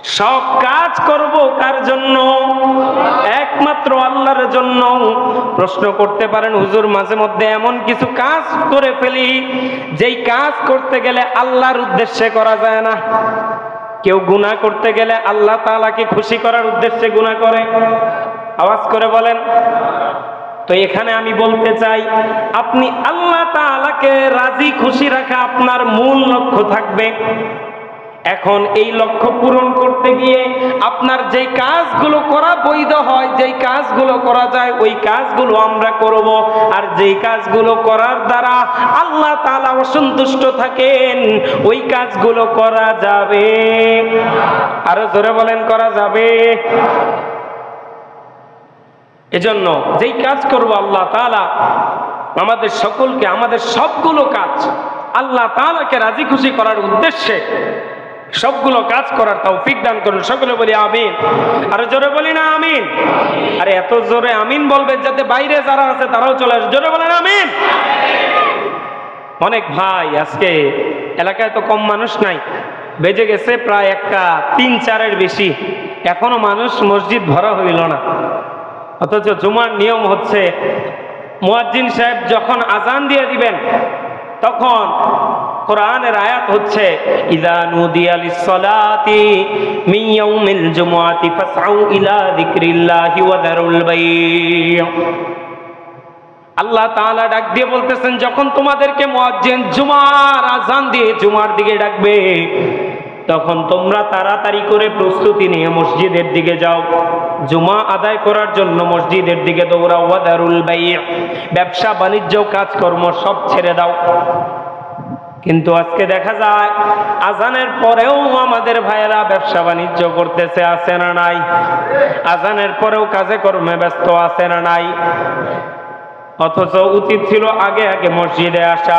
সব কাজ করব কার জন্য? একমাত্র আল্লাহর জন্য। প্রশ্ন করতে পারেন, হুজুর মাঝে মধ্যে এমন কিছু কাজ করে ফেলি যেই কাজ করতে গেলে আল্লাহর উদ্দেশ্যে করা যায় না। কেউ গুনাহ করতে গেলে আল্লাহ তাআলাকে খুশি করার উদ্দেশ্যে গুনাহ করে, আওয়াজ করে বলেন। তো এখানে আমি বলতে চাই, আপনি আল্লাহ তাআলাকে রাজি খুশি রাখা আপনার মূল লক্ষ্য থাকবে। এখন এই লক্ষ্য পূরণ করতে গিয়ে আপনার যেই কাজগুলো করা বৈধ হয়, যেই কাজগুলো করা যায়, ওই কাজগুলো আমরা করব। আর যেই কাজগুলো করার দ্বারা আল্লাহ তাআলা অসন্তুষ্ট থাকেন, ওই কাজগুলো করা যাবে। আরো জোরে বলেন, করা যাবে। এজন্য যেই কাজ করব আল্লাহ তাআলা আমাদের সকলকে, আমাদের সবগুলো কাজ আল্লাহ তাআলাকে রাজি খুশি করার উদ্দেশ্যে সবগুলো কাজ করার তৌফিক দান করুন। সকলে বলি আমিন। আর জোরে বলি না আমিন? আরে এত জোরে আমিন বলবেন যাতে বাইরে যারা আছে তারাও চলে আসে। জোরে বলেন আমিন। অনেক ভাই, আজকে এলাকায় তো কম মানুষ নাই, বেজে গেছে প্রায় 1-3-4-এর বেশি, এখনো মানুষ মসজিদ ভরা হইল না। অথচ জুমার নিয়ম হচ্ছে মুয়াজ্জিন সাহেব যখন আজান দিয়ে দিবেন তখন কোরআনের আয়াত হচ্ছে, ইযা নুদিয়া লিস-সালাতি মিন ইয়াউমিল জুমআতি ফাসআউ ইলা যিকরিল্লাহি ওয়া যারুল বাই'। আল্লাহ তাআলা ডাক দিয়ে বলতেছেন, যখন তোমাদেরকে মুয়াজ্জিন জুমার আজান দিয়ে জুমার দিকে ডাকবে তখন তোমরা তাড়াতাড়ি করে প্রস্তুতি নিয়ে মসজিদের দিকে যাও, জুমা আদায় করার জন্য মসজিদের দিকে দৌড়াও। ওয়া যারুল বাই', ব্যবসা বাণিজ্য কাজকর্ম সব ছেড়ে দাও। কিন্তু আজকে দেখা যায় আজানের পরেও আমাদের ভাইয়েরা ব্যবসা বাণিজ্য করতেছে, আছে না নাই? আজানের পরেও কাজে কর্মে ব্যস্ত, আছে না নাই? অথচ উচিত ছিল আগে আগে মসজিদে আসা।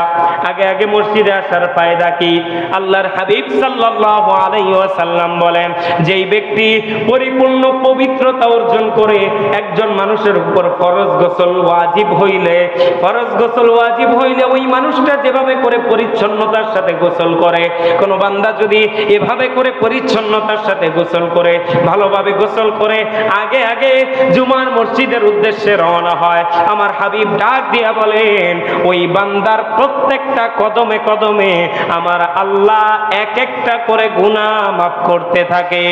আগে আগে মসজিদে আসার ফায়দা কি? আল্লাহর হাবিব সাল্লাল্লাহু আলাইহি ওয়াসাল্লাম বলেন, যেই ব্যক্তি পরিপূর্ণ পবিত্রতা অর্জন করে একজন মানুষের উপর ফরজ গোসল ওয়াজিব হইলে ওই মানুষটা যেভাবে করে পরিচ্ছন্নতার সাথে গোসল করে, কোন বান্দা যদি এভাবে করে পরিচ্ছন্নতার সাথে গোসল করে, ভালোভাবে গোসল করে আগে আগে জুমার মসজিদের উদ্দেশ্যে রওনা হয়, আমার হাবিব ডাক দিয়া বলেন, ওই বান্দার প্রত্যেকটা কদমে কদমে আমার আল্লাহ এক একটা করে গুনাহ মাফ করতে থাকে।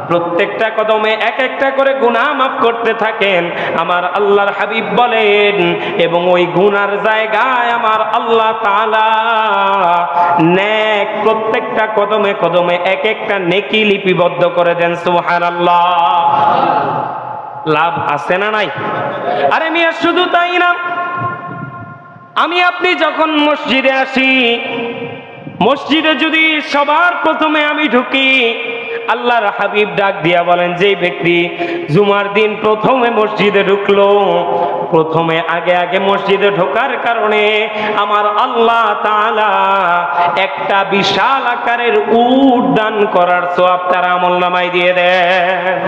প্রত্যেকটা কদমে এক একটা করে গুনাহ মাফ করতে থাকেন আমার আল্লাহর হাবিব বলেন। এবং ওই গুনার জায়গায় আমার আল্লাহ তাআলা নেক প্রত্যেকটা কদমে কদমে এক একটা নেকি লিপিবদ্ধ করে দেন। সুবহানাল্লাহ। লাভ আছে না নাই? আরে মিয়া, শুধু তাই না, আমি আপনি যখন মসজিদে আসি, মসজিদে যদি সবার প্রথমে আমি ঢুকি, আল্লাহর হাবিব ডাক দিয়া বলেন, যেই ব্যক্তি জুমার দিন প্রথমে মসজিদে ঢুকলো, প্রথমে আগে আগে মসজিদে ঢোকার কারণে আমার আল্লাহ তাআলা একটা বিশাল আকারের উট দান করার সওয়াব তার আমলনামায় দিয়ে দেন।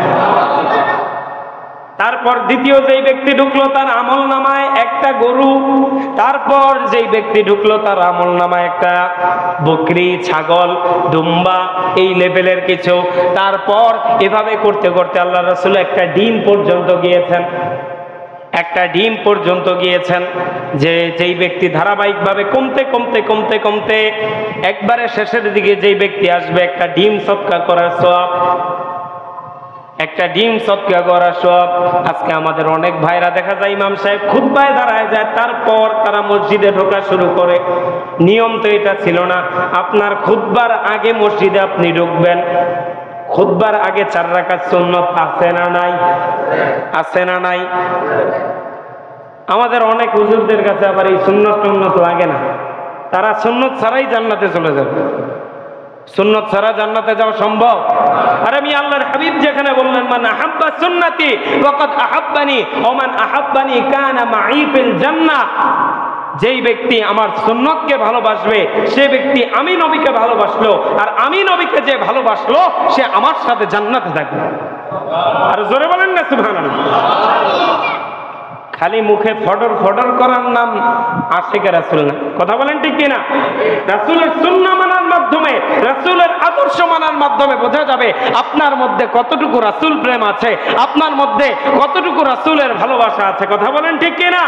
তারপর দ্বিতীয় যেই ব্যক্তি ঢুকলো তার আমলনামায় একটা গরু, তারপর যেই ব্যক্তি ঢুকলো তার আমলনামায় একটা বকরি, ছাগল, দুম্বা, এই লেভেলের কিছু। তারপর এভাবে করতে করতে আল্লাহ রাসূল একটা ডিম পর্যন্ত গিয়েছেন, যে যেই ব্যক্তি ধারাবাহিকভাবে কমতে কমতে কমতে কমতে একবারে শেষের দিকে যেই ব্যক্তি আসবে, একটা ডিম সদকা করার সওয়াব, একটা ডিম সদকা করার সওয়াব। আজকে আমাদের অনেক ভাইরা দেখা যায় ইমাম সাহেব খুতবায় দাঁড়ায় যায়, তারপর তারা মসজিদে ঢোকা শুরু করে। নিয়ম তো এটা ছিল না। আপনার খুতবার আগে মসজিদে আপনি ঢুকবেন, খুতবার আগে 4 রাকাত সুন্নত আছে না নাই? আছে না নাই? আমাদের অনেক হুজুরদের কাছে আবার এই সুন্নত টুন্নত লাগে না, তারা সুন্নত ছাড়াই জান্নাতে চলে যাবে। সুন্নত ছাড়া জান্নাতে যাওয়া সম্ভব? আর আমি আল্লাহর হাবিব যেখানে বললেন, মান আহাব্বা সুন্নতি ওয়াকাদ আহাব্বানি ওয়া মান আহাব্বানি কানা মাই ফিল জান্নাহ, যেই ব্যক্তি আমার সুন্নতকে ভালোবাসবে সে ব্যক্তি আমি নবীকে ভালোবাসলো, আর আমি নবীকে যে ভালোবাসলো সে আমার সাথে জান্নাতে থাকবে। আর জোরে বলেন না সুবহানাল্লাহ। খালি মুখে ফডর ফডর করার নাম আশিকে রাসূল না। কথা বলেন ঠিক কিনা? রাসূলের সুন্নাহ মানার মাধ্যমে, রাসূলের আদর্শ মানার মাধ্যমে বোঝা যাবে আপনার মধ্যে কতটুকু রাসূল প্রেম আছে, আপনার মধ্যে কতটুকু রাসূলের ভালোবাসা আছে। কথা বলেন ঠিক কিনা?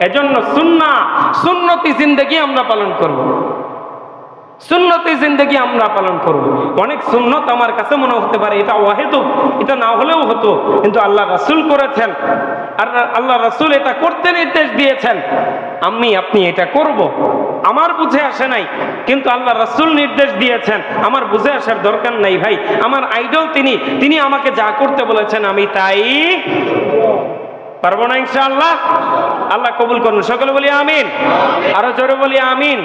এজন্য সুন্নাহ, সুন্নতি জিন্দেগি আমরা পালন করব, সুন্নতি জিন্দেগি আমরা পালন করব। অনেক সুন্নত আমার কাছে মনে হতে পারে এটা ওয়াহিদুক, এটা না হলেও হতো, কিন্তু আল্লাহ রাসূল করেছেন, আর আল্লাহ রাসূল এটা করতে নির্দেশ দিয়েছেন, আমি আপনি এটা করব। আমার বুঝে আসে নাই, কিন্তু আল্লাহ রাসূল নির্দেশ দিয়েছেন, আমার বুঝে আসার দরকার নাই ভাই। আমার আইডল তিনি, তিনি আমাকে যা করতে বলেছেন আমি তাই পারবো না ইনশাআল্লাহ। আল্লাহ কবুল করুন। সকলে বলি আমিন, আরো জোরে বলি আমিন।